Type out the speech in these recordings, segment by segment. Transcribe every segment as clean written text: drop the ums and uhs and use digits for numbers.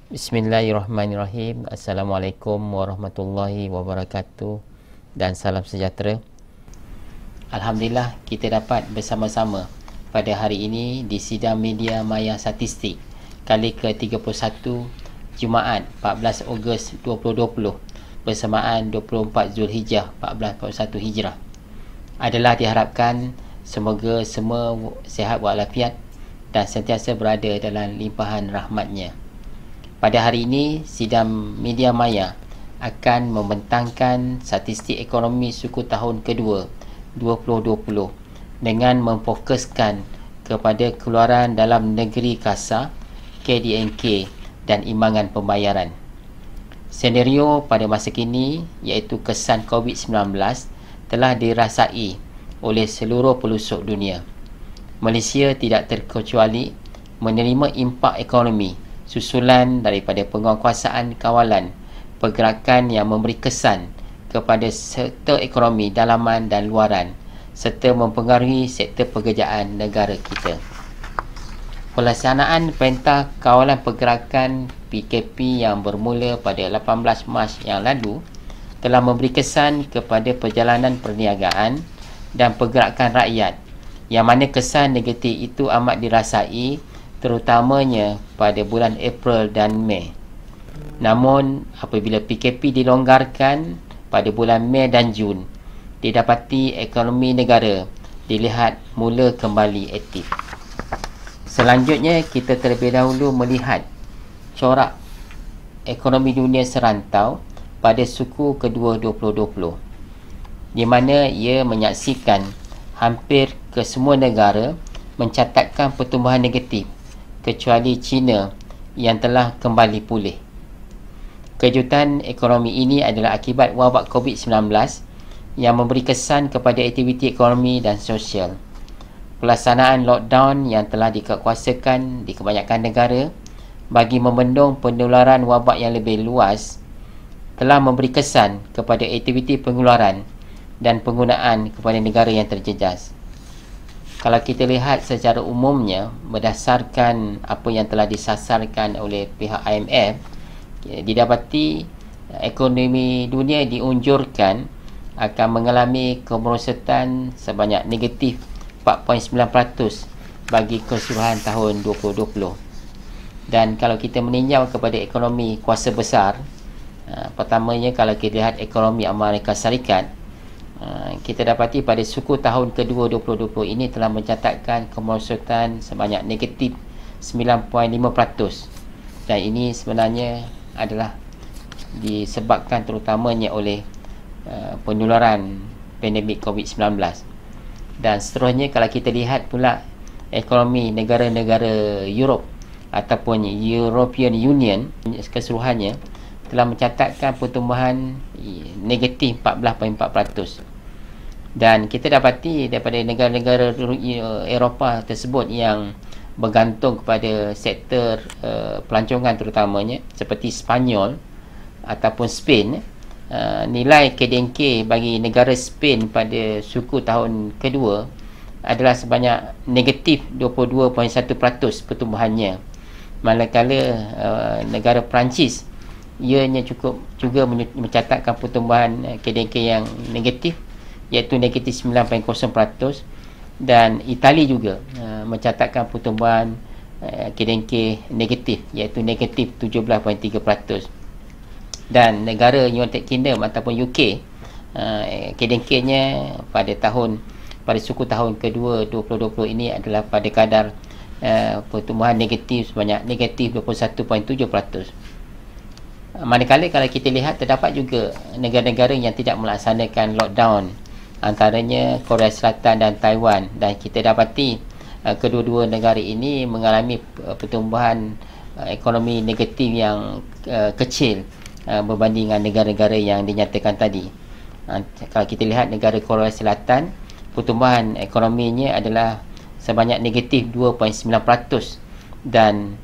Bismillahirrahmanirrahim. Assalamualaikum warahmatullahi wabarakatuh dan salam sejahtera. Alhamdulillah kita dapat bersama-sama pada hari ini di sidang media maya statistik kali ke-31 Jumaat 14 Ogos 2020 bersamaan 24 Zulhijjah 1441 Hijrah. Adalah diharapkan semoga semua sihat walafiat dan sentiasa berada dalam limpahan rahmatnya. Pada hari ini, sidang media maya akan membentangkan statistik ekonomi suku tahun kedua 2020 dengan memfokuskan kepada keluaran dalam negeri kasar, KDNK dan imbangan pembayaran. Senario pada masa kini iaitu kesan COVID-19 telah dirasai oleh seluruh pelosok dunia. Malaysia tidak terkecuali menerima impak ekonomi susulan daripada penguatkuasaan kawalan pergerakan yang memberi kesan kepada sektor ekonomi dalaman dan luaran serta mempengaruhi sektor pekerjaan negara kita. Pelaksanaan Perintah Kawalan Pergerakan PKP yang bermula pada 18 Mac yang lalu telah memberi kesan kepada perjalanan perniagaan dan pergerakan rakyat, yang mana kesan negatif itu amat dirasai terutamanya pada bulan April dan Mei. Namun apabila PKP dilonggarkan pada bulan Mei dan Jun, didapati ekonomi negara dilihat mula kembali aktif. Selanjutnya kita terlebih dahulu melihat corak ekonomi dunia serantau pada suku kedua 2020, di mana ia menyaksikan hampir ke semua negara mencatatkan pertumbuhan negatif kecuali China yang telah kembali pulih. Kejutan ekonomi ini adalah akibat wabak COVID-19 yang memberi kesan kepada aktiviti ekonomi dan sosial. Pelaksanaan lockdown yang telah dikuatkuasakan di kebanyakan negara bagi membendung penularan wabak yang lebih luas telah memberi kesan kepada aktiviti pengeluaran dan penggunaan kepada negara yang terjejas. Kalau kita lihat secara umumnya berdasarkan apa yang telah disasarkan oleh pihak IMF, didapati ekonomi dunia diunjurkan akan mengalami kemerosotan sebanyak negatif 4.9% bagi keseluruhan tahun 2020. Dan kalau kita meninjau kepada ekonomi kuasa besar, pertamanya kalau kita lihat ekonomi Amerika Syarikat, kita dapati pada suku tahun kedua 2020 ini telah mencatatkan kemerosotan sebanyak negatif 9.5%, dan ini sebenarnya adalah disebabkan terutamanya oleh penularan pandemik COVID-19. Dan seterusnya kalau kita lihat pula ekonomi negara-negara Europe ataupun European Union keseluruhannya telah mencatatkan pertumbuhan negatif 14.4%. Dan kita dapati daripada negara-negara Eropah tersebut yang bergantung kepada sektor pelancongan terutamanya seperti Spanyol ataupun Spain, nilai KDNK bagi negara Spain pada suku tahun kedua adalah sebanyak negatif 22.1% pertumbuhannya, manakala negara Perancis ianya cukup juga mencatatkan pertumbuhan KDNK yang negatif iaitu negatif 9.0%, dan Itali juga mencatatkan pertumbuhan KDNK negatif iaitu negatif 17.3%. Dan negara United Kingdom ataupun UK, KDNK-nya pada suku tahun kedua 2020 ini adalah pada kadar pertumbuhan negatif sebanyak negatif 21.7%. Manakala kalau kita lihat terdapat juga negara-negara yang tidak melaksanakan lockdown, antaranya Korea Selatan dan Taiwan, dan kita dapati kedua-dua negara ini mengalami pertumbuhan ekonomi negatif yang kecil berbanding dengan negara-negara yang dinyatakan tadi. Kalau kita lihat negara Korea Selatan, pertumbuhan ekonominya adalah sebanyak negatif 2.9%, dan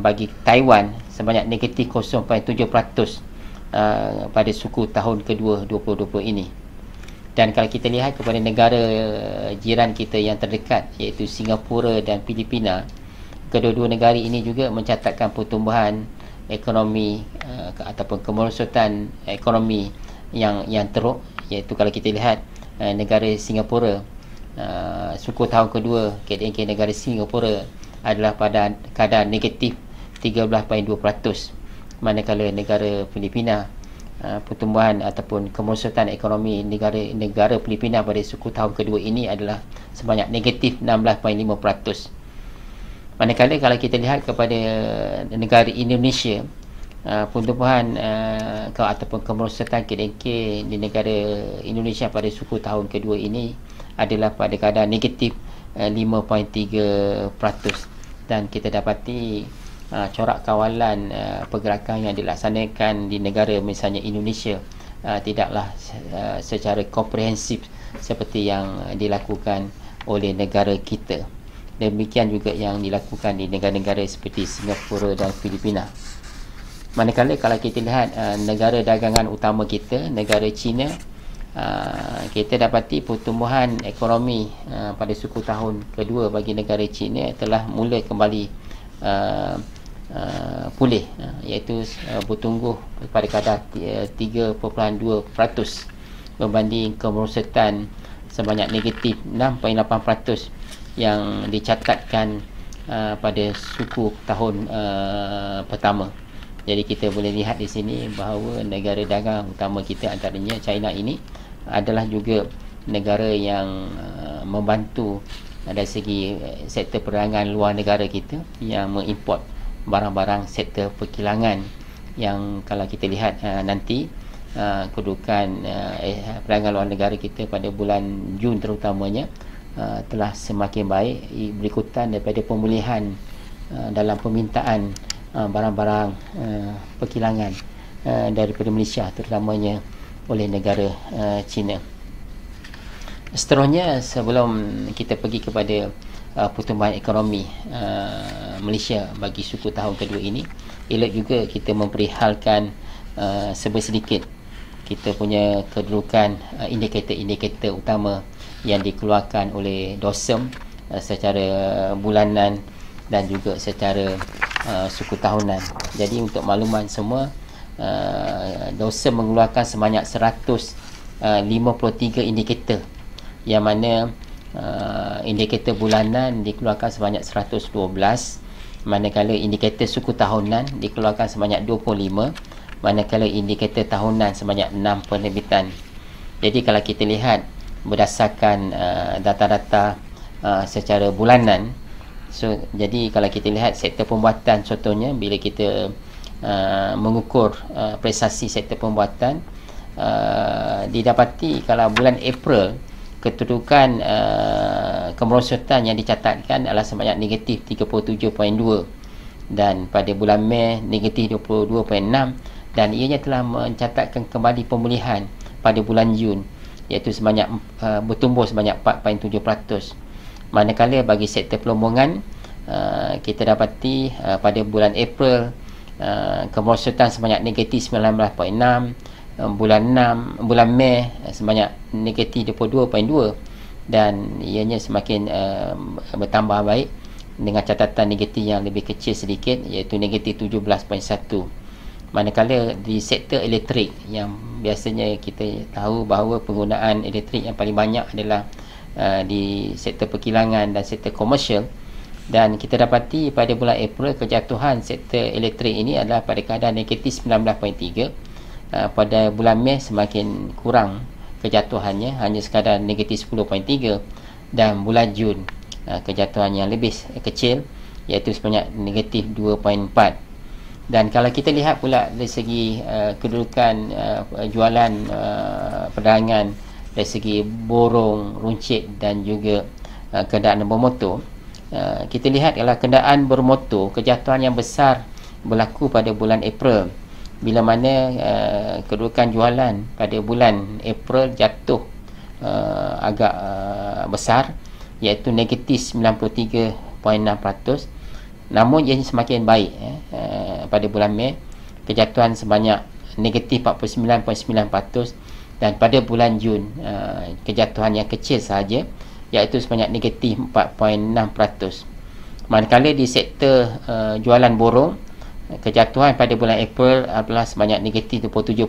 bagi Taiwan sebanyak negatif 0.7% pada suku tahun kedua 2020 ini. Dan kalau kita lihat kepada negara jiran kita yang terdekat iaitu Singapura dan Filipina, kedua-dua negara ini juga mencatatkan pertumbuhan ekonomi ataupun kemerosotan ekonomi yang teruk, iaitu kalau kita lihat negara Singapura, suku tahun kedua KDNK negara Singapura adalah pada kadar negatif 13.2%, manakala negara Filipina, pertumbuhan ataupun kemerosotan ekonomi negara Filipina pada suku tahun kedua ini adalah sebanyak negatif 16.5%. Manakala kalau kita lihat kepada negara Indonesia, pertumbuhan ataupun kemerosotan KDNK di negara Indonesia pada suku tahun kedua ini adalah pada kadar negatif 5.3%. Dan kita dapati corak kawalan pergerakan yang dilaksanakan di negara misalnya Indonesia tidaklah secara komprehensif seperti yang dilakukan oleh negara kita. Demikian juga yang dilakukan di negara-negara seperti Singapura dan Filipina. Manakala kalau kita lihat negara dagangan utama kita, negara China, kita dapati pertumbuhan ekonomi pada suku tahun kedua bagi negara China telah mula kembali pulih, iaitu bertumbuh pada kadar 3.2% berbanding kemerosotan sebanyak negatif 6.8% yang dicatatkan pada suku tahun pertama. Jadi kita boleh lihat di sini bahawa negara dagang utama kita antaranya China ini adalah juga negara yang membantu dari segi sektor perdagangan luar negara kita, yang mengimport barang-barang sektor perkilangan, yang kalau kita lihat nanti kedudukan perdagangan luar negara kita pada bulan Jun terutamanya telah semakin baik berikutan daripada pemulihan dalam permintaan barang-barang perkilangan daripada Malaysia, terutamanya oleh negara China. Seterusnya, sebelum kita pergi kepada pertumbuhan ekonomi Malaysia bagi suku tahun kedua ini, elok juga kita memperihalkan sedikit kita punya kedudukan indikator-indikator utama yang dikeluarkan oleh DOSEM secara bulanan dan juga secara suku tahunan. Jadi untuk makluman semua, DOSEM mengeluarkan sebanyak 153 indikator, yang mana indikator bulanan dikeluarkan sebanyak 112, manakala indikator suku tahunan dikeluarkan sebanyak 25, manakala indikator tahunan sebanyak 6 penerbitan. Jadi kalau kita lihat berdasarkan data-data secara bulanan, jadi kalau kita lihat sektor pembuatan, contohnya bila kita mengukur prestasi sektor pembuatan, didapati kalau bulan April kedudukan kemerosotan yang dicatatkan adalah sebanyak negatif 37.2, dan pada bulan Mei negatif 22.6, dan ianya telah mencatatkan kembali pemulihan pada bulan Jun, iaitu sebanyak bertumbuh sebanyak 4.7%. Manakala bagi sektor pelombongan, kita dapati pada bulan April kemerosotan sebanyak negatif 19.6, bulan Mei sebanyak negatif 22.2, dan ianya semakin bertambah baik dengan catatan negatif yang lebih kecil sedikit, iaitu negatif 17.1. Manakala di sektor elektrik, yang biasanya kita tahu bahawa penggunaan elektrik yang paling banyak adalah di sektor perkilangan dan sektor komersial, dan kita dapati pada bulan April kejatuhan sektor elektrik ini adalah pada kadar negatif 19.3. Pada bulan Mei semakin kurang kejatuhannya, hanya sekadar negatif 10.3, dan bulan Jun kejatuhan yang lebih kecil, iaitu sebanyak negatif 2.4. Dan kalau kita lihat pula dari segi kedudukan jualan perdagangan dari segi borong, runcit dan juga kenderaan bermotor, kita lihat ialah kenderaan bermotor, kejatuhan yang besar berlaku pada bulan April, bila mana kedudukan jualan pada bulan April jatuh agak besar, iaitu negatif 93.6%. Namun ia semakin baik pada bulan Mei, kejatuhan sebanyak negatif 49.9%, dan pada bulan Jun kejatuhan yang kecil sahaja, iaitu sebanyak negatif 4.6%. Manakala di sektor jualan borong, Kejatuhan pada bulan April adalah sebanyak negatif 27.5,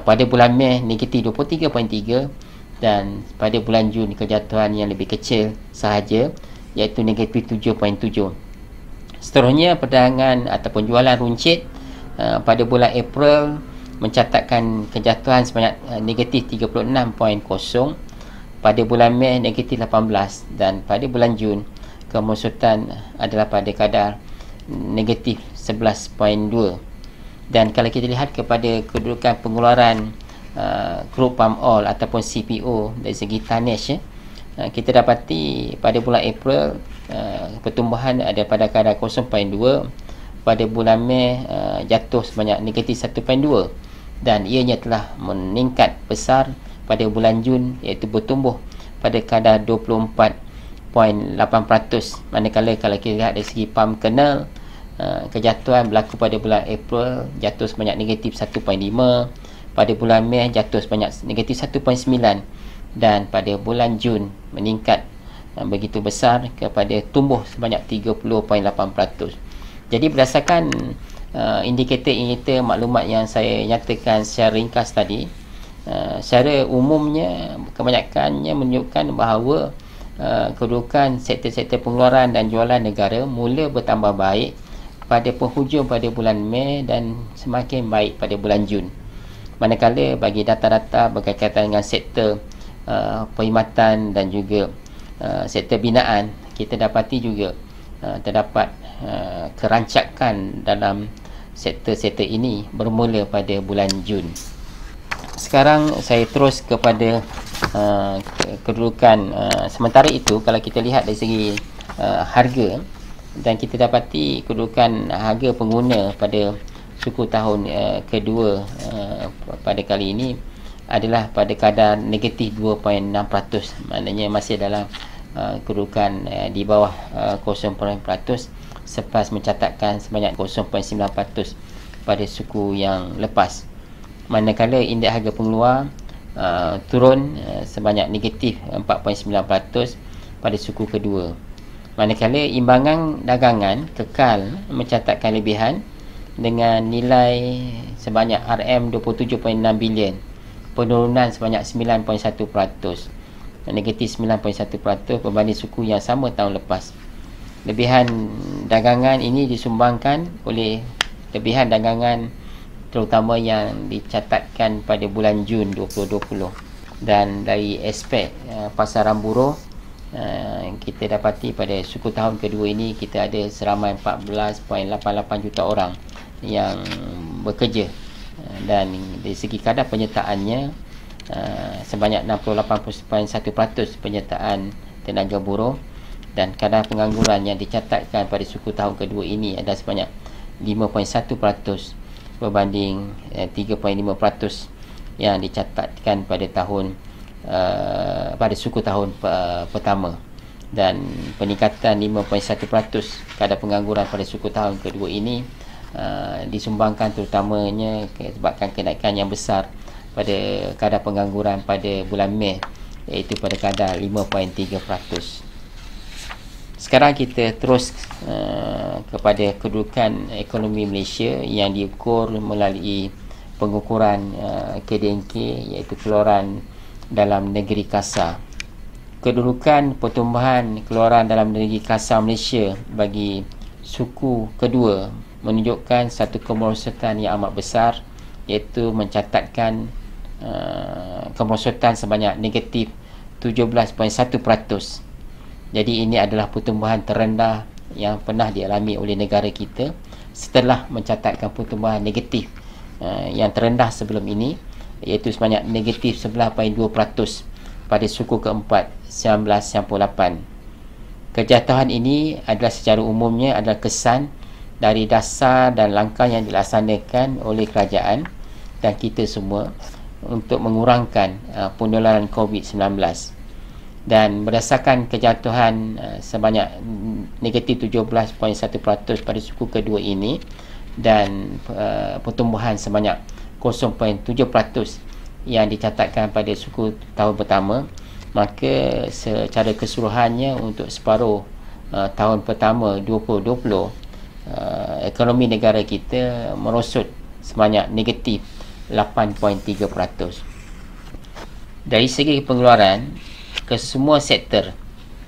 pada bulan Mei negatif 23.3, dan pada bulan Jun kejatuhan yang lebih kecil sahaja, iaitu negatif 7.7. Seterusnya, perdagangan ataupun jualan runcit pada bulan April mencatatkan kejatuhan sebanyak negatif 36.0, pada bulan Mei negatif 18, dan pada bulan Jun kemerosotan adalah pada kadar negatif 11.2. Dan kalau kita lihat kepada kedudukan pengeluaran crude palm oil ataupun CPO dari segi tonnage, kita dapati pada bulan April pertumbuhan ada pada kadar 0.2, pada bulan Mei jatuh sebanyak negatif 1.2, dan ianya telah meningkat besar pada bulan Jun, iaitu bertumbuh pada kadar 24.8%. Manakala kalau kita lihat dari segi palm kernel, kejatuhan berlaku pada bulan April jatuh sebanyak negatif 1.5, pada bulan Mei jatuh sebanyak negatif 1.9, dan pada bulan Jun meningkat begitu besar kepada tumbuh sebanyak 30.8%. Jadi berdasarkan indikator maklumat yang saya nyatakan secara ringkas tadi, secara umumnya kebanyakannya menunjukkan bahawa kedudukan sektor-sektor pengeluaran dan jualan negara mula bertambah baik pada penghujung pada bulan Mei dan semakin baik pada bulan Jun. Manakala bagi data-data berkaitan dengan sektor perkhidmatan dan juga sektor binaan, kita dapati juga terdapat kerancakan dalam sektor-sektor ini bermula pada bulan Jun. Sekarang saya terus kepada kedudukan sementara itu. Kalau kita lihat dari segi harga, dan kita dapati kedudukan harga pengguna pada suku tahun kedua pada kali ini adalah pada kadar negatif 2.6%, maknanya masih dalam kedudukan di bawah 0% selepas mencatatkan sebanyak 0.9% pada suku yang lepas. Manakala indeks harga pengeluar turun sebanyak negatif 4.9% pada suku kedua. Manakala imbangan dagangan kekal mencatatkan lebihan dengan nilai sebanyak RM27.6 bilion, penurunan sebanyak 9.1%, negatif 9.1% berbanding suku yang sama tahun lepas. Lebihan dagangan ini disumbangkan oleh lebihan dagangan terutama yang dicatatkan pada bulan Jun 2020. Dan dari aspek pasaran buruh, kita dapati pada suku tahun kedua ini kita ada seramai 14.88 juta orang yang bekerja, dan dari segi kadar penyertaannya sebanyak 68.1% penyertaan tenaga buruh, dan kadar pengangguran yang dicatatkan pada suku tahun kedua ini adalah sebanyak 5.1% berbanding 3.5% yang dicatatkan pada tahun pada suku tahun pertama, dan peningkatan 5.1% kadar pengangguran pada suku tahun kedua ini disumbangkan terutamanya sebabkan kenaikan yang besar pada kadar pengangguran pada bulan Mei, iaitu pada kadar 5.3%. Sekarang kita terus kepada kedudukan ekonomi Malaysia yang diukur melalui pengukuran KDNK, iaitu keluaran dalam negeri kasar. Kedudukan pertumbuhan keluaran dalam negeri kasar Malaysia bagi suku kedua menunjukkan satu kemerosotan yang amat besar, iaitu mencatatkan kemerosotan sebanyak negatif 17.1%. Jadi ini adalah pertumbuhan terendah yang pernah dialami oleh negara kita setelah mencatatkan pertumbuhan negatif yang terendah sebelum ini, iaitu sebanyak negatif 11.2% pada suku keempat 1998. Kejatuhan ini adalah secara umumnya adalah kesan dari dasar dan langkah yang dilaksanakan oleh kerajaan dan kita semua untuk mengurangkan penularan COVID-19. Dan berdasarkan kejatuhan sebanyak negatif 17.1% pada suku kedua ini, dan pertumbuhan sebanyak 0.7% yang dicatatkan pada suku tahun pertama, maka secara keseluruhannya untuk separuh tahun pertama 2020, ekonomi negara kita merosot sebanyak negatif 8.3%. Dari segi pengeluaran, kesemua sektor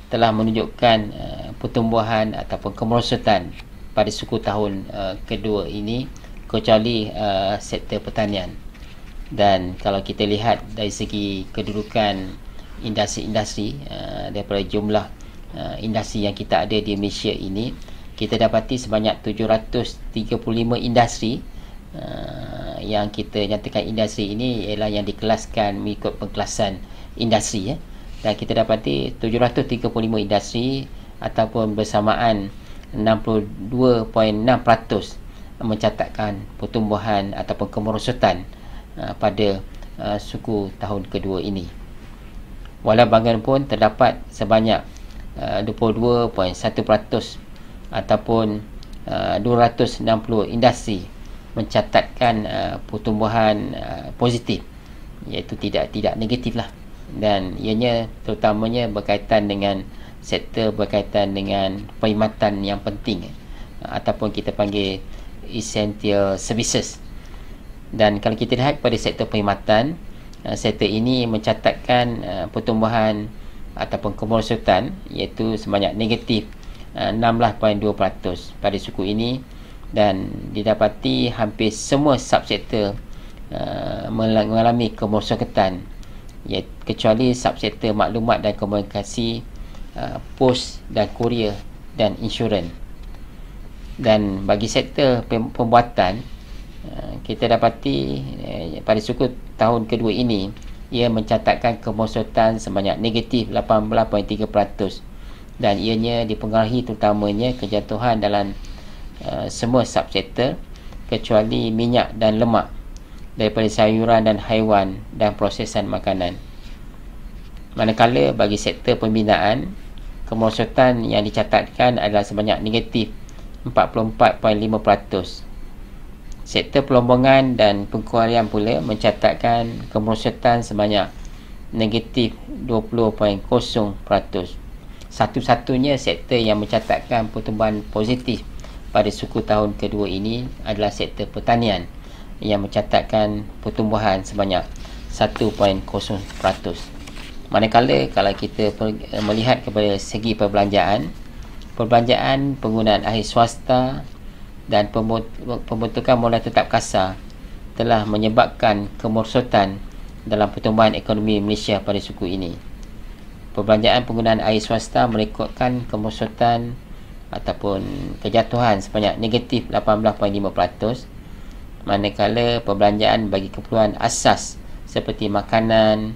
telah menunjukkan pertumbuhan ataupun kemerosotan pada suku tahun kedua ini, kecuali sektor pertanian. Dan kalau kita lihat dari segi kedudukan industri-industri, daripada jumlah industri yang kita ada di Malaysia ini, kita dapati sebanyak 735 industri yang kita nyatakan industri ini ialah yang dikelaskan mengikut pengkelasan industri, dan kita dapati 735 industri ataupun bersamaan 62.6% mencatatkan pertumbuhan ataupun kemerosotan pada suku tahun kedua ini. Walau bagaimanapun terdapat sebanyak 22.1% ataupun 260 industri mencatatkan pertumbuhan positif, iaitu tidak negatif lah, dan ianya terutamanya berkaitan dengan sektor berkaitan dengan perkhidmatan yang penting ataupun kita panggil essential services. Dan kalau kita lihat pada sektor perkhidmatan, sektor ini mencatatkan pertumbuhan ataupun kemerosotan iaitu sebanyak negatif 16.2% pada suku ini, dan didapati hampir semua subsektor mengalami kemerosotan, kecuali subsektor maklumat dan komunikasi, pos dan kurier dan insurans. Dan bagi sektor pembuatan, kita dapati pada suku tahun kedua ini ia mencatatkan kemerosotan sebanyak negatif 18.3%, dan ianya dipengaruhi terutamanya kejatuhan dalam semua subsektor kecuali minyak dan lemak, daripada sayuran dan haiwan dan prosesan makanan. Manakala bagi sektor pembinaan, kemerosotan yang dicatatkan adalah sebanyak negatif 44.5%. Sektor pelombongan dan pengkuarian pula mencatatkan kemerosotan sebanyak negatif 20.0%. Satu-satunya sektor yang mencatatkan pertumbuhan positif pada suku tahun kedua ini adalah sektor pertanian yang mencatatkan pertumbuhan sebanyak 1.0%. Manakala kalau kita melihat kepada segi perbelanjaan penggunaan akhir swasta dan pembentukan modal tetap kasar telah menyebabkan kemerosotan dalam pertumbuhan ekonomi Malaysia pada suku ini. Perbelanjaan penggunaan air swasta merekodkan kemerosotan ataupun kejatuhan sebanyak negatif 18.5%, manakala perbelanjaan bagi keperluan asas seperti makanan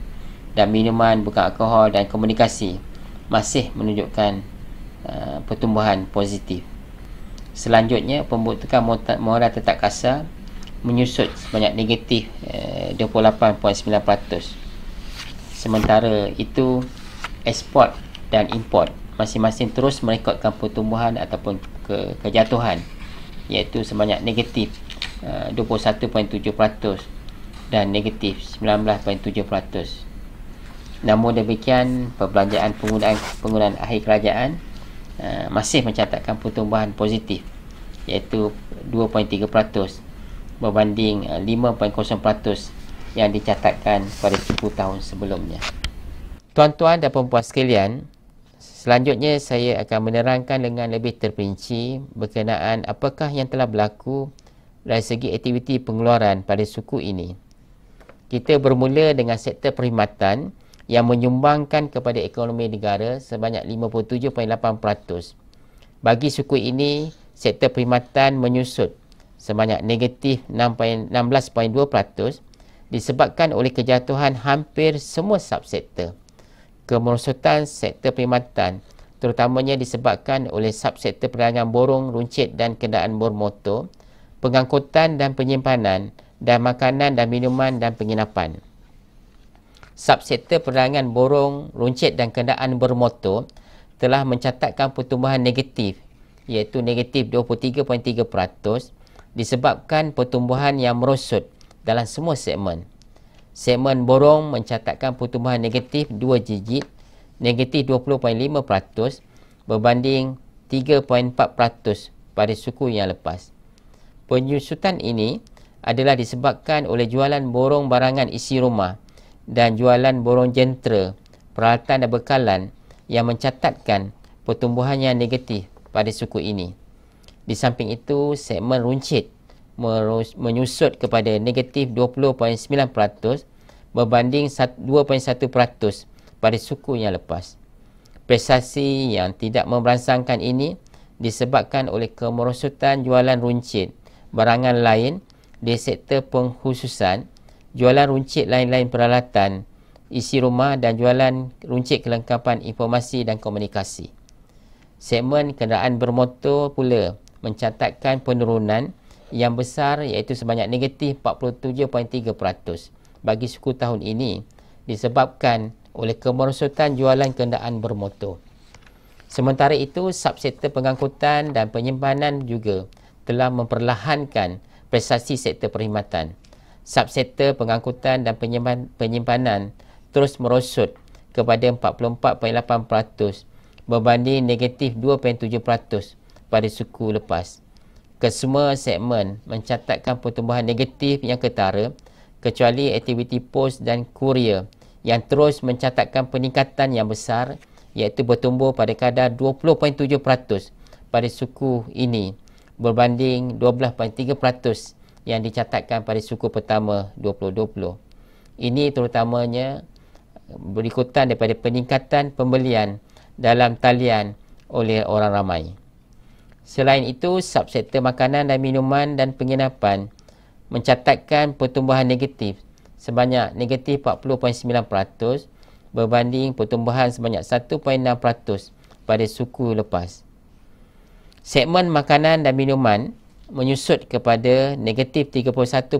dan minuman bukan alkohol dan komunikasi masih menunjukkan pertumbuhan positif. Selanjutnya, pembentukan modal tetap kasar menyusut sebanyak negatif 28.9%. Sementara itu, ekspor dan import masing-masing terus merekodkan pertumbuhan ataupun kejatuhan, iaitu sebanyak negatif 21.7% dan negatif 19.7%. Namun demikian, perbelanjaan penggunaan akhir kerajaan masih mencatatkan pertumbuhan positif, iaitu 2.3% berbanding 5.0% yang dicatatkan pada 10 tahun sebelumnya. Tuan-tuan dan puan-puan sekalian, selanjutnya saya akan menerangkan dengan lebih terperinci berkenaan apakah yang telah berlaku dari segi aktiviti pengeluaran pada suku ini. Kita bermula dengan sektor perkhidmatan yang menyumbangkan kepada ekonomi negara sebanyak 57.8%. Bagi suku ini, sektor perkhidmatan menyusut sebanyak negatif 16.2% disebabkan oleh kejatuhan hampir semua subsektor. Kemerosotan sektor perkhidmatan terutamanya disebabkan oleh subsektor perdagangan borong, runcit dan kenderaan bermotor, pengangkutan dan penyimpanan, dan makanan dan minuman dan penginapan. Subsektor perdagangan borong, runcit dan kenderaan bermotor telah mencatatkan pertumbuhan negatif, iaitu negatif 23.3%, disebabkan pertumbuhan yang merosot dalam semua segmen. Segmen borong mencatatkan pertumbuhan negatif 2 digit, negatif 20.5% berbanding 3.4% pada suku yang lepas. Penyusutan ini adalah disebabkan oleh jualan borong barangan isi rumah dan jualan borong jentera, peralatan dan bekalan yang mencatatkan pertumbuhan yang negatif pada suku ini. Di samping itu, segmen runcit menyusut kepada negatif 20.9% berbanding 2.1% pada suku yang lepas. Prestasi yang tidak memberansangkan ini disebabkan oleh kemerosotan jualan runcit barangan lain di sektor pengkhususan, jualan runcit lain-lain peralatan isi rumah dan jualan runcit kelengkapan informasi dan komunikasi. Segmen kenderaan bermotor pula mencatatkan penurunan yang besar iaitu sebanyak negatif 47.3% bagi suku tahun ini disebabkan oleh kemerosotan jualan kenderaan bermotor. Sementara itu, subsektor pengangkutan dan penyimpanan juga telah memperlahankan prestasi sektor perkhidmatan. Subsektor pengangkutan dan penyimpanan terus merosot kepada 44.8% berbanding negatif 2.7% pada suku lepas. Kesemua segmen mencatatkan pertumbuhan negatif yang ketara kecuali aktiviti pos dan kurier yang terus mencatatkan peningkatan yang besar iaitu bertumbuh pada kadar 20.7% pada suku ini berbanding 12.3% yang dicatatkan pada suku pertama 2020. Ini terutamanya berikutan daripada peningkatan pembelian dalam talian oleh orang ramai. Selain itu, subsektor makanan dan minuman dan penginapan mencatatkan pertumbuhan negatif sebanyak negatif 40.9% berbanding pertumbuhan sebanyak 1.6% pada suku lepas. Segmen makanan dan minuman menyusut kepada negatif 31.5%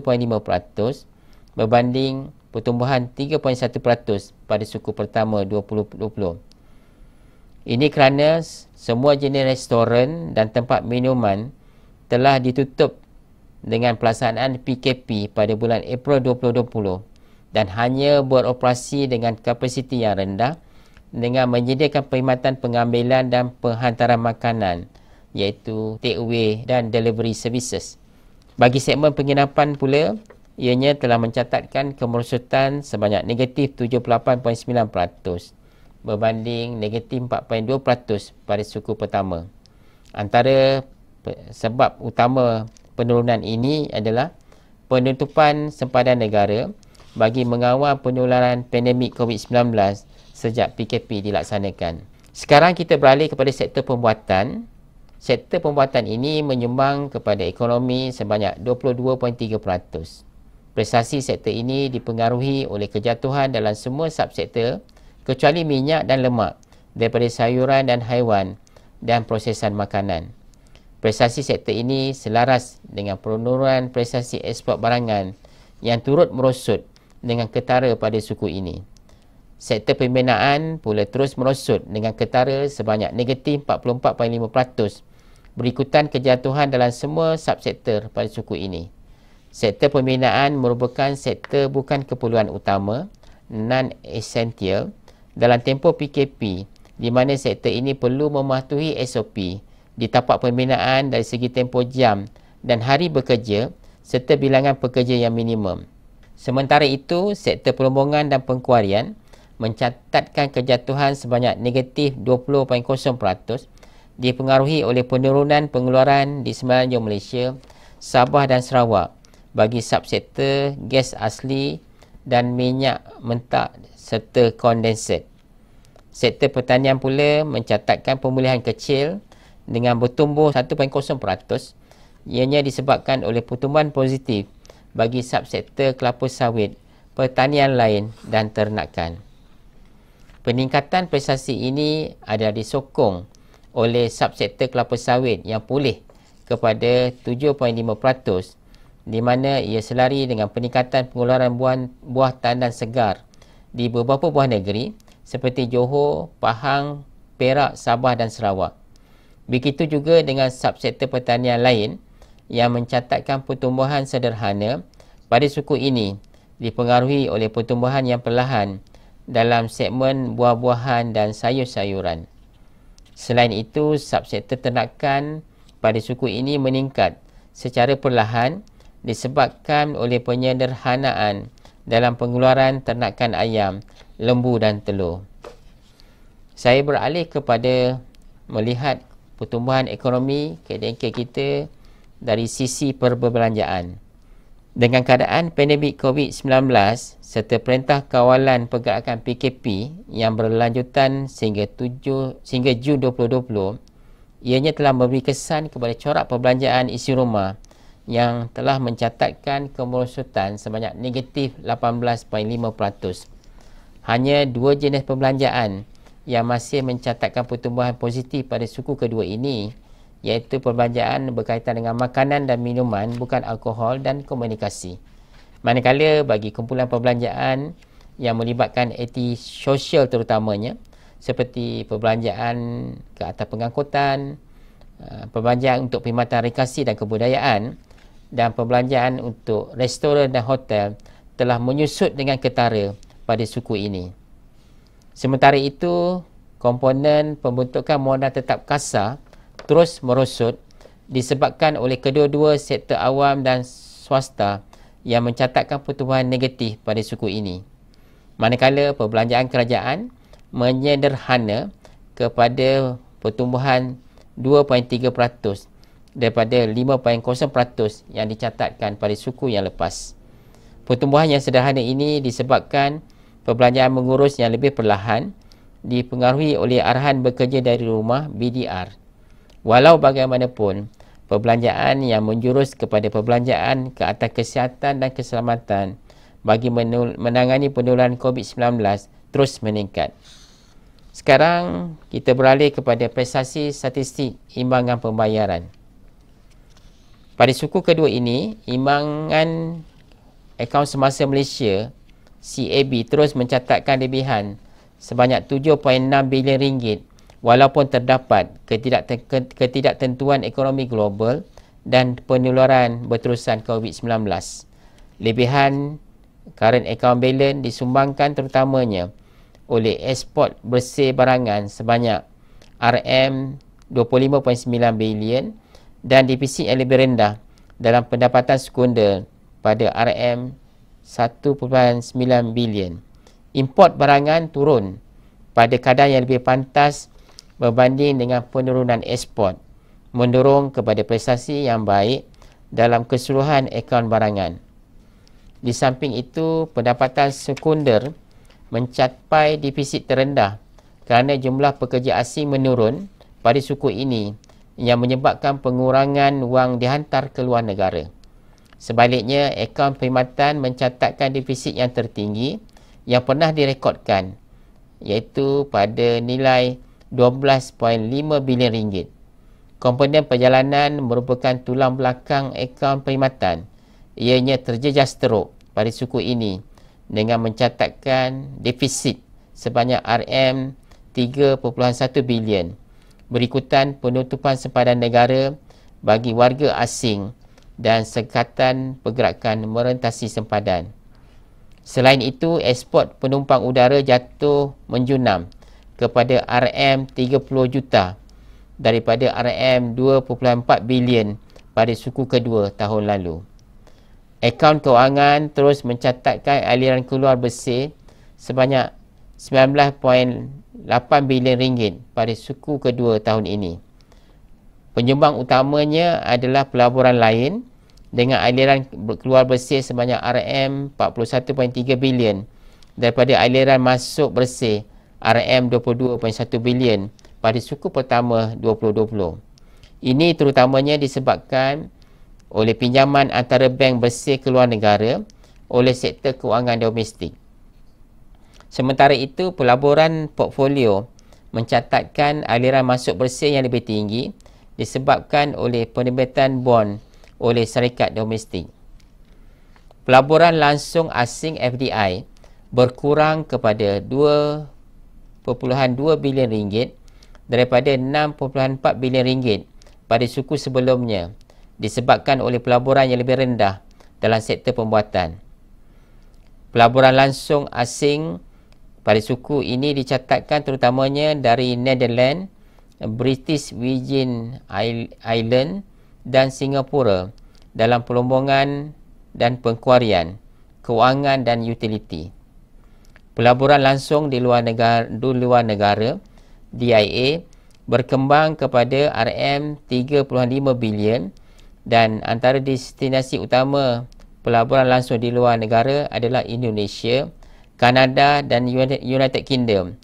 berbanding pertumbuhan 3.1% pada suku pertama 2020. Ini kerana semua jenis restoran dan tempat minuman telah ditutup dengan pelaksanaan PKP pada bulan April 2020 dan hanya beroperasi dengan kapasiti yang rendah dengan menyediakan perkhidmatan pengambilan dan penghantaran makanan iaitu take away dan delivery services. Bagi segmen penginapan pula, ianya telah mencatatkan kemerosotan sebanyak negatif 78.9% berbanding negatif 4.2% pada suku pertama. Antara sebab utama penurunan ini adalah penutupan sempadan negara bagi mengawal penularan pandemik COVID-19 sejak PKP dilaksanakan. Sekarang kita beralih kepada sektor pembuatan. Sektor pembuatan ini menyumbang kepada ekonomi sebanyak 22.3%. Prestasi sektor ini dipengaruhi oleh kejatuhan dalam semua subsektor kecuali minyak dan lemak daripada sayuran dan haiwan dan prosesan makanan. Prestasi sektor ini selaras dengan penurunan prestasi ekspor barangan yang turut merosot dengan ketara pada suku ini. Sektor pembinaan pula terus merosot dengan ketara sebanyak negatif 44.5% berikutan kejatuhan dalam semua subsektor pada suku ini. Sektor pembinaan merupakan sektor bukan keperluan utama, non-essential, dalam tempoh PKP di mana sektor ini perlu mematuhi SOP di tapak pembinaan dari segi tempoh jam dan hari bekerja serta bilangan pekerja yang minimum. Sementara itu, sektor perombongan dan pengkuarian mencatatkan kejatuhan sebanyak negatif 20.0% dipengaruhi oleh penurunan pengeluaran di semenanjung Malaysia, Sabah dan Sarawak bagi subsektor gas asli dan minyak mentah serta kondensat. Sektor pertanian pula mencatatkan pemulihan kecil dengan bertumbuh 1.0%. Ianya disebabkan oleh pertumbuhan positif bagi subsektor kelapa sawit, pertanian lain dan ternakan. Peningkatan prestasi ini adalah disokong oleh subsektor kelapa sawit yang pulih kepada 7.5%, di mana ia selari dengan peningkatan pengeluaran buah tandan segar di beberapa buah negeri seperti Johor, Pahang, Perak, Sabah dan Sarawak. Begitu juga dengan subsektor pertanian lain yang mencatatkan pertumbuhan sederhana pada suku ini dipengaruhi oleh pertumbuhan yang perlahan dalam segmen buah-buahan dan sayur-sayuran. Selain itu, subsektor ternakan pada suku ini meningkat secara perlahan disebabkan oleh penyederhanaan dalam pengeluaran ternakan ayam, lembu dan telur. Saya beralih kepada melihat pertumbuhan ekonomi KDNK kita dari sisi perbelanjaan. Dengan keadaan pandemik COVID-19 serta Perintah Kawalan Pergerakan PKP yang berlanjutan sehingga Jun 2020, ianya telah memberi kesan kepada corak perbelanjaan isi rumah yang telah mencatatkan kemerosotan sebanyak negatif 18.5%. Hanya dua jenis perbelanjaan yang masih mencatatkan pertumbuhan positif pada suku kedua ini, iaitu perbelanjaan berkaitan dengan makanan dan minuman bukan alkohol dan komunikasi. Manakala bagi kumpulan perbelanjaan yang melibatkan aktiviti sosial terutamanya seperti perbelanjaan ke atas pengangkutan, perbelanjaan untuk perkhidmatan rekreasi dan kebudayaan dan perbelanjaan untuk restoran dan hotel telah menyusut dengan ketara pada suku ini. Sementara itu, komponen pembentukan modal tetap kasar terus merosot disebabkan oleh kedua-dua sektor awam dan swasta yang mencatatkan pertumbuhan negatif pada suku ini. Manakala perbelanjaan kerajaan menyederhana kepada pertumbuhan 2.3% daripada 5.0% yang dicatatkan pada suku yang lepas. Pertumbuhan yang sederhana ini disebabkan perbelanjaan mengurus yang lebih perlahan dipengaruhi oleh arahan bekerja dari rumah BDR. Walau bagaimanapun, perbelanjaan yang menjurus kepada perbelanjaan ke atas kesihatan dan keselamatan bagi menangani penularan COVID-19 terus meningkat. Sekarang kita beralih kepada prestasi statistik imbangan pembayaran. Pada suku kedua ini, imbangan akaun semasa Malaysia CAB terus mencatatkan lebihan sebanyak 7.6 bilion ringgit walaupun terdapat ketidaktentuan ekonomi global dan penularan berterusan COVID-19. Lebihan current account balance disumbangkan terutamanya oleh ekspor bersih barangan sebanyak RM25.9 bilion dan defisit yang lebih rendah dalam pendapatan sekunder pada RM1.9 bilion. Import barangan turun pada kadar yang lebih pantas berbanding dengan penurunan ekspor, mendorong kepada prestasi yang baik dalam keseluruhan akaun barangan. Di samping itu, pendapatan sekunder mencapai defisit terendah kerana jumlah pekerja asing menurun pada suku ini yang menyebabkan pengurangan wang dihantar ke luar negara. Sebaliknya, akaun perkhidmatan mencatatkan defisit yang tertinggi yang pernah direkodkan, iaitu pada nilai 12.5 bilion ringgit. Komponen perjalanan merupakan tulang belakang akaun perkhidmatan. Ianya terjejas teruk pada suku ini dengan mencatatkan defisit sebanyak RM3.1 bilion. Berikutan penutupan sempadan negara bagi warga asing dan sekatan pergerakan merentasi sempadan. Selain itu, ekspor penumpang udara jatuh menjunam kepada RM30 juta daripada RM2.4 bilion pada suku kedua tahun lalu. Akaun kewangan terus mencatatkan aliran keluar bersih sebanyak 19.8 bilion ringgit pada suku kedua tahun ini. Penyumbang utamanya adalah pelaburan lain dengan aliran keluar bersih sebanyak RM41.3 bilion daripada aliran masuk bersih RM22.1 bilion pada suku pertama 2020. Ini terutamanya disebabkan oleh pinjaman antara bank bersih ke luar negara oleh sektor kewangan domestik. Sementara itu, pelaburan portfolio mencatatkan aliran masuk bersih yang lebih tinggi disebabkan oleh penerbitan bond oleh syarikat domestik. Pelaburan langsung asing FDI berkurang kepada 2.2 bilion ringgit daripada 6.4 bilion ringgit pada suku sebelumnya disebabkan oleh pelaburan yang lebih rendah dalam sektor pembuatan. Pelaburan langsung asing pada suku ini dicatatkan terutamanya dari Netherlands, British Virgin Island dan Singapura dalam perlombongan dan pengkuarian, kewangan dan utility. Pelaburan langsung di luar negara DIA berkembang kepada RM3.5 bilion dan antara destinasi utama pelaburan langsung di luar negara adalah Indonesia, Kanada dan United Kingdom,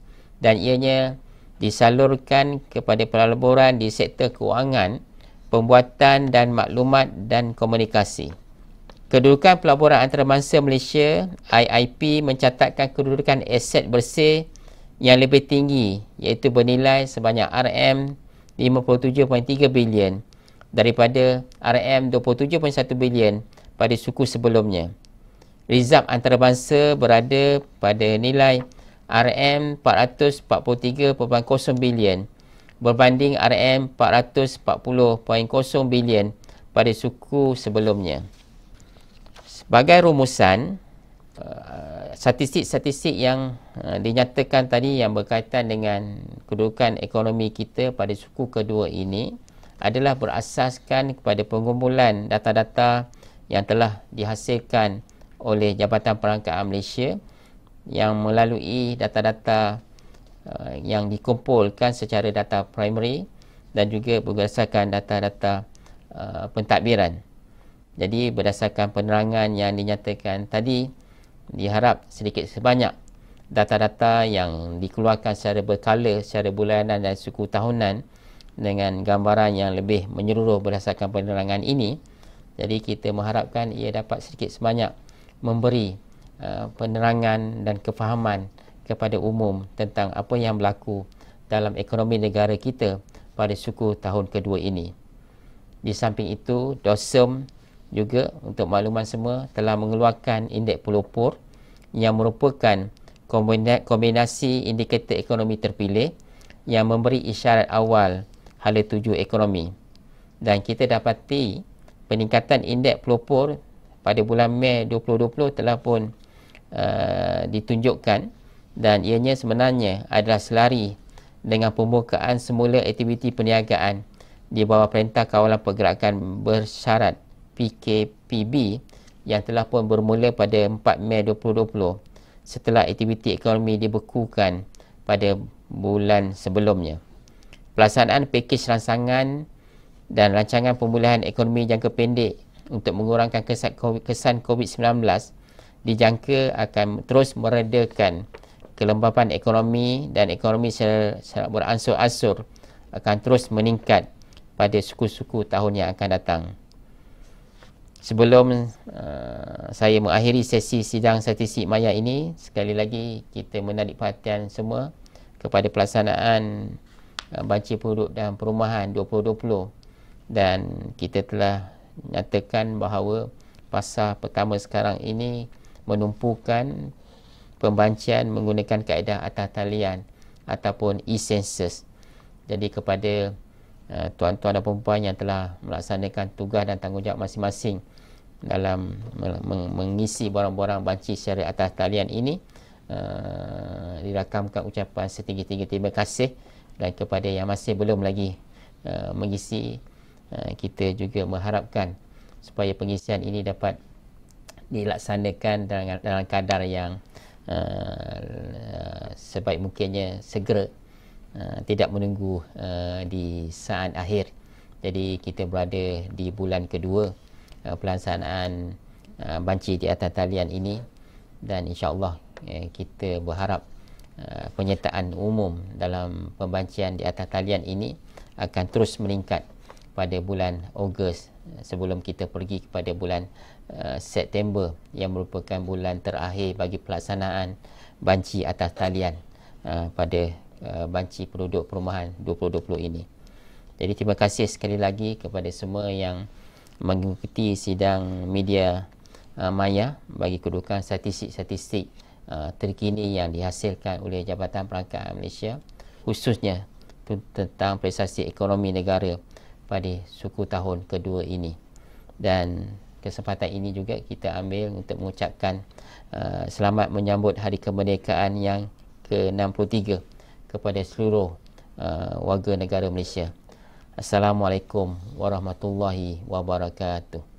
dan ianya disalurkan kepada pelaburan di sektor kewangan, pembuatan dan maklumat dan komunikasi. Kedudukan pelaburan antarabangsa Malaysia IIP mencatatkan kedudukan aset bersih yang lebih tinggi, iaitu bernilai sebanyak RM57.3 bilion daripada RM27.1 bilion pada suku sebelumnya. Rizab antarabangsa berada pada nilai RM443.0 bilion berbanding RM440.0 bilion pada suku sebelumnya. Sebagai rumusan, statistik-statistik yang dinyatakan tadi yang berkaitan dengan kedudukan ekonomi kita pada suku kedua ini adalah berasaskan kepada pengumpulan data-data yang telah dihasilkan oleh Jabatan Perangkaan Malaysia yang melalui data-data yang dikumpulkan secara data primary dan juga berdasarkan data-data pentadbiran. Jadi berdasarkan penerangan yang dinyatakan tadi, diharap sedikit sebanyak data-data yang dikeluarkan secara berkala, secara bulanan dan suku tahunan dengan gambaran yang lebih menyeluruh berdasarkan penerangan ini. Jadi kita mengharapkan ia dapat sedikit sebanyak memberi penerangan dan kefahaman kepada umum tentang apa yang berlaku dalam ekonomi negara kita pada suku tahun kedua ini. Di samping itu, DOSM juga untuk makluman semua telah mengeluarkan indeks pelopor yang merupakan kombinasi indikator ekonomi terpilih yang memberi isyarat awal hala tuju ekonomi. Dan kita dapati peningkatan indeks pelopor pada bulan Mei 2020 telah pun ditunjukkan, dan ianya sebenarnya adalah selari dengan pembukaan semula aktiviti perniagaan di bawah Perintah Kawalan Pergerakan Bersyarat PKPB yang telah pun bermula pada 4 Mei 2020 setelah aktiviti ekonomi dibekukan pada bulan sebelumnya. Pelaksanaan pakej rangsangan dan rancangan pemulihan ekonomi jangka pendek untuk mengurangkan kesan COVID-19 dijangka akan terus meredakan kelembapan ekonomi, dan ekonomi secara beransur-ansur akan terus meningkat pada suku-suku tahun yang akan datang. Sebelum saya mengakhiri sesi sidang statistik maya ini, sekali lagi kita menarik perhatian semua kepada pelaksanaan banci penduduk dan perumahan 2020, dan kita telah nyatakan bahawa fasa pertama sekarang ini menumpukan pembancian menggunakan kaedah atas talian ataupun e-census. Jadi kepada tuan-tuan dan puan yang telah melaksanakan tugas dan tanggungjawab masing-masing dalam mengisi borang-borang banci secara atas talian ini, dirakamkan ucapan setinggi-tinggi terima kasih. Dan kepada yang masih belum lagi mengisi, kita juga mengharapkan supaya pengisian ini dapat dilaksanakan dalam kadar yang sebaik mungkinnya segera, tidak menunggu di saat akhir. Jadi kita berada di bulan kedua pelaksanaan banci di atas talian ini, dan insya-Allah kita berharap penyertaan umum dalam pembancian di atas talian ini akan terus meningkat pada bulan Ogos sebelum kita pergi kepada bulan September yang merupakan bulan terakhir bagi pelaksanaan banci atas talian pada banci penduduk perumahan 2020 ini. Jadi terima kasih sekali lagi kepada semua yang mengikuti sidang media maya bagi kedudukan statistik-statistik terkini yang dihasilkan oleh Jabatan Perangkaan Malaysia, khususnya tentang prestasi ekonomi negara pada suku tahun kedua ini. Dan kesempatan ini juga kita ambil untuk mengucapkan selamat menyambut Hari Kemerdekaan yang ke-63 kepada seluruh warga negara Malaysia. Assalamualaikum warahmatullahi wabarakatuh.